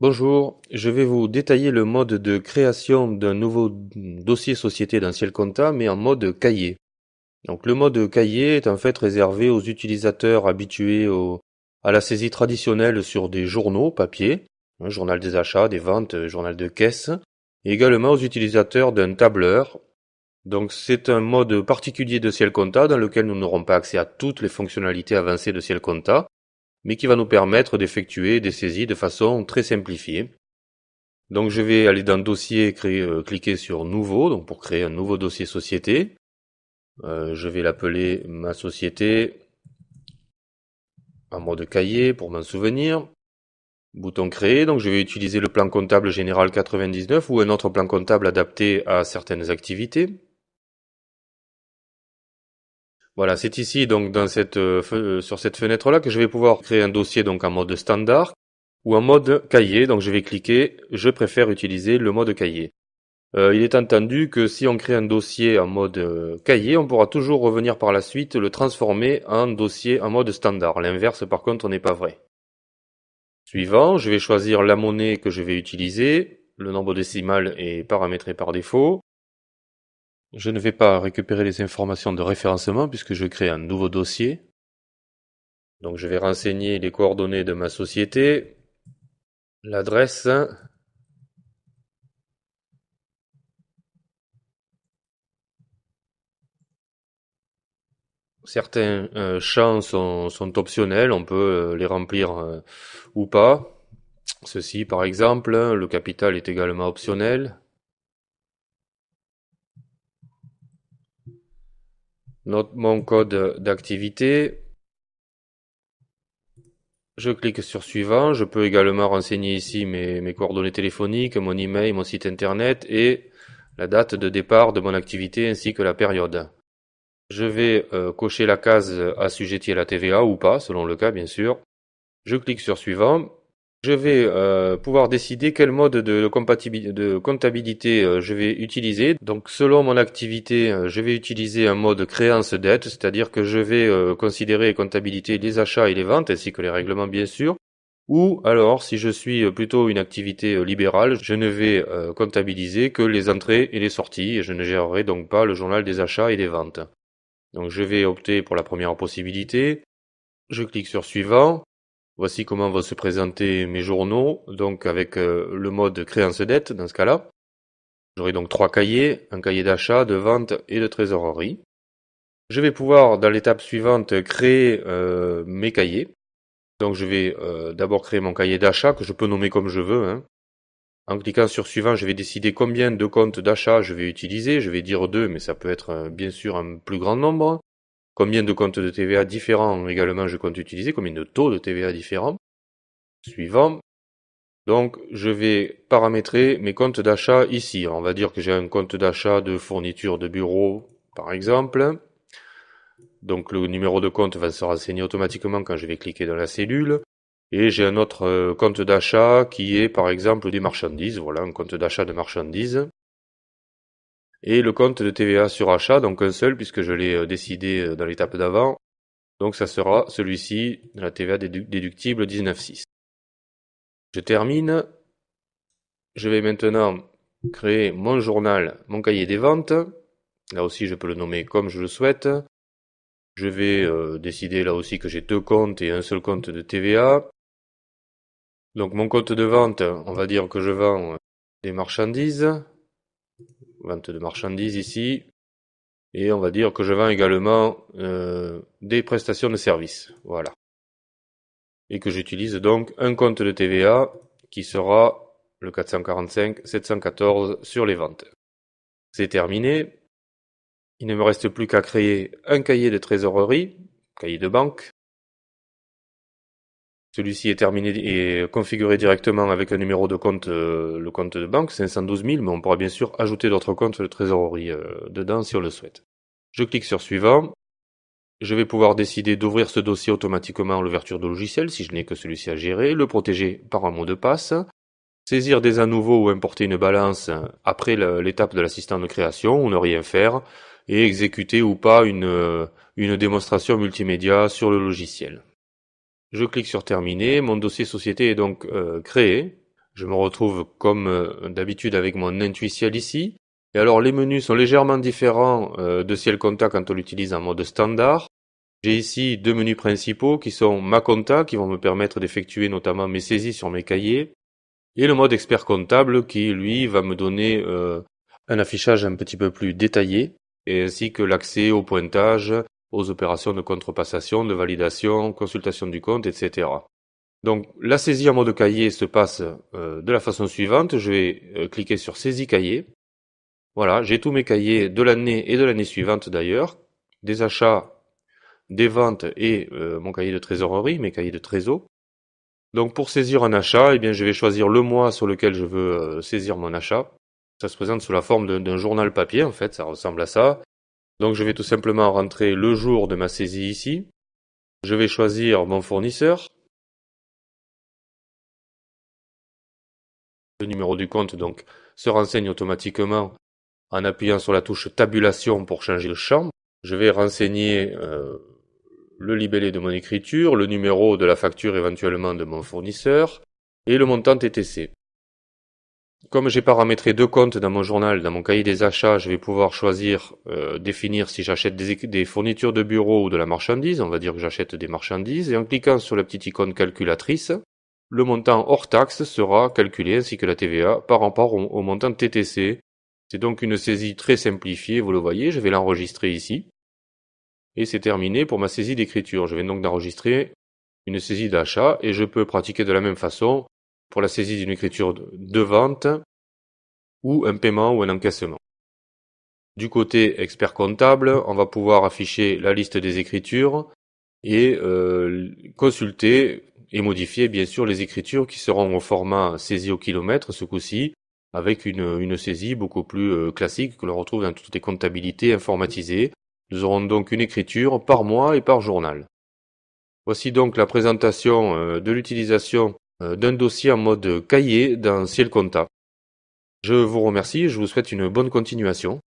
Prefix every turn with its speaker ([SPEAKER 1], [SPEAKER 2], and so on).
[SPEAKER 1] Bonjour, je vais vous détailler le mode de création d'un nouveau dossier société d'un ciel compta, mais en mode cahier. Donc le mode cahier est en fait réservé aux utilisateurs habitués à la saisie traditionnelle sur des journaux papier, un journal des achats, des ventes, journal de caisse, et également aux utilisateurs d'un tableur. Donc c'est un mode particulier de ciel compta dans lequel nous n'aurons pas accès à toutes les fonctionnalités avancées de ciel compta, mais qui va nous permettre d'effectuer des saisies de façon très simplifiée. Donc je vais aller dans dossier, cliquer sur nouveau, donc pour créer un nouveau dossier société. Je vais l'appeler ma société en mode cahier pour m'en souvenir. Bouton créer, donc je vais utiliser le plan comptable général 99 ou un autre plan comptable adapté à certaines activités. Voilà, c'est ici donc dans sur cette fenêtre là que je vais pouvoir créer un dossier donc en mode standard ou en mode cahier. Donc je vais cliquer, je préfère utiliser le mode cahier. Il est entendu que si on crée un dossier en mode cahier, on pourra toujours revenir par la suite le transformer en dossier en mode standard. L'inverse par contre n'est pas vrai. Suivant, je vais choisir la monnaie que je vais utiliser. Le nombre décimal est paramétré par défaut. Je ne vais pas récupérer les informations de référencement puisque je crée un nouveau dossier. Donc je vais renseigner les coordonnées de ma société, l'adresse, certains champs sont optionnels, on peut les remplir ou pas. Ceci par exemple, le capital est également optionnel. Mon code d'activité. Je clique sur suivant. Je peux également renseigner ici mes coordonnées téléphoniques, mon email, mon site internet et la date de départ de mon activité ainsi que la période. Je vais cocher la case assujettie à la TVA ou pas, selon le cas bien sûr. Je clique sur suivant. Je vais pouvoir décider quel mode de comptabilité je vais utiliser. Donc selon mon activité, je vais utiliser un mode créance-dette, c'est-à-dire que je vais considérer et comptabiliser les achats et les ventes, ainsi que les règlements bien sûr. Ou alors, si je suis plutôt une activité libérale, je ne vais comptabiliser que les entrées et les sorties, et je ne gérerai donc pas le journal des achats et des ventes. Donc je vais opter pour la première possibilité. Je clique sur suivant. Voici comment vont se présenter mes journaux, donc avec le mode créance-dette dans ce cas-là. J'aurai donc 3 cahiers, un cahier d'achat, de vente et de trésorerie. Je vais pouvoir, dans l'étape suivante, créer mes cahiers. Donc je vais d'abord créer mon cahier d'achat, que je peux nommer comme je veux. Hein. En cliquant sur suivant, je vais décider combien de comptes d'achat je vais utiliser. Je vais dire 2, mais ça peut être bien sûr un plus grand nombre. Combien de comptes de TVA différents également je compte utiliser, combien de taux de TVA différents. Suivant. Donc je vais paramétrer mes comptes d'achat ici. On va dire que j'ai un compte d'achat de fourniture de bureau par exemple. Donc le numéro de compte va se renseigner automatiquement quand je vais cliquer dans la cellule. Et j'ai un autre compte d'achat qui est par exemple des marchandises. Voilà, un compte d'achat de marchandises. Et le compte de TVA sur achat, donc un seul puisque je l'ai décidé dans l'étape d'avant. Donc ça sera celui-ci, la TVA déductible 19,6. Je termine. Je vais maintenant créer mon journal, mon cahier des ventes. Là aussi, je peux le nommer comme je le souhaite. Je vais décider là aussi que j'ai 2 comptes et un seul compte de TVA. Donc mon compte de vente, on va dire que je vends des marchandises. Vente de marchandises ici. Et on va dire que je vends également des prestations de services. Voilà. Et que j'utilise donc un compte de TVA qui sera le 445 714 sur les ventes. C'est terminé. Il ne me reste plus qu'à créer un cahier de trésorerie, cahier de banque. Celui-ci est terminé et configuré directement avec un numéro de compte, le compte de banque, 512 000, mais on pourra bien sûr ajouter d'autres comptes de trésorerie dedans si on le souhaite. Je clique sur suivant. Je vais pouvoir décider d'ouvrir ce dossier automatiquement à l'ouverture de logiciel si je n'ai que celui-ci à gérer, le protéger par un mot de passe, saisir des à nouveau ou importer une balance après l'étape de l'assistant de création ou ne rien faire, et exécuter ou pas une démonstration multimédia sur le logiciel. Je clique sur terminer, mon dossier société est donc créé. Je me retrouve comme d'habitude avec mon Intuitial ici. Et alors les menus sont légèrement différents de Ciel Compta quand on l'utilise en mode standard. J'ai ici deux menus principaux qui sont ma compta, qui vont me permettre d'effectuer notamment mes saisies sur mes cahiers, et le mode expert comptable qui, lui, va me donner un affichage un petit peu plus détaillé, et ainsi que l'accès au pointage, aux opérations de contrepassation, de validation, consultation du compte, etc. Donc la saisie en mode cahier se passe de la façon suivante. Je vais cliquer sur saisie cahier. Voilà, j'ai tous mes cahiers de l'année et de l'année suivante d'ailleurs, des achats, des ventes et mon cahier de trésorerie, mes cahiers de trésor. Donc pour saisir un achat, eh bien, je vais choisir le mois sur lequel je veux saisir mon achat. Ça se présente sous la forme d'un journal papier, en fait, ça ressemble à ça. Donc je vais tout simplement rentrer le jour de ma saisie ici. Je vais choisir mon fournisseur. Le numéro du compte donc se renseigne automatiquement en appuyant sur la touche tabulation pour changer le champ. Je vais renseigner le libellé de mon écriture, le numéro de la facture éventuellement de mon fournisseur et le montant TTC. Comme j'ai paramétré deux comptes dans mon journal, dans mon cahier des achats, je vais pouvoir choisir, définir si j'achète des fournitures de bureau ou de la marchandise. On va dire que j'achète des marchandises. Et en cliquant sur la petite icône calculatrice, le montant hors taxe sera calculé ainsi que la TVA par rapport au montant TTC. C'est donc une saisie très simplifiée, vous le voyez. Je vais l'enregistrer ici. Et c'est terminé pour ma saisie d'écriture. Je vais donc d'enregistrer une saisie d'achat et je peux pratiquer de la même façon pour la saisie d'une écriture de vente ou un paiement ou un encaissement. Du côté expert comptable, on va pouvoir afficher la liste des écritures et consulter et modifier bien sûr les écritures qui seront au format saisie au kilomètre ce coup-ci, avec une saisie beaucoup plus classique que l'on retrouve dans toutes les comptabilités informatisées. Nous aurons donc une écriture par mois et par journal. Voici donc la présentation de l'utilisation d'un dossier en mode cahier dans Ciel Compta. Je vous remercie et je vous souhaite une bonne continuation.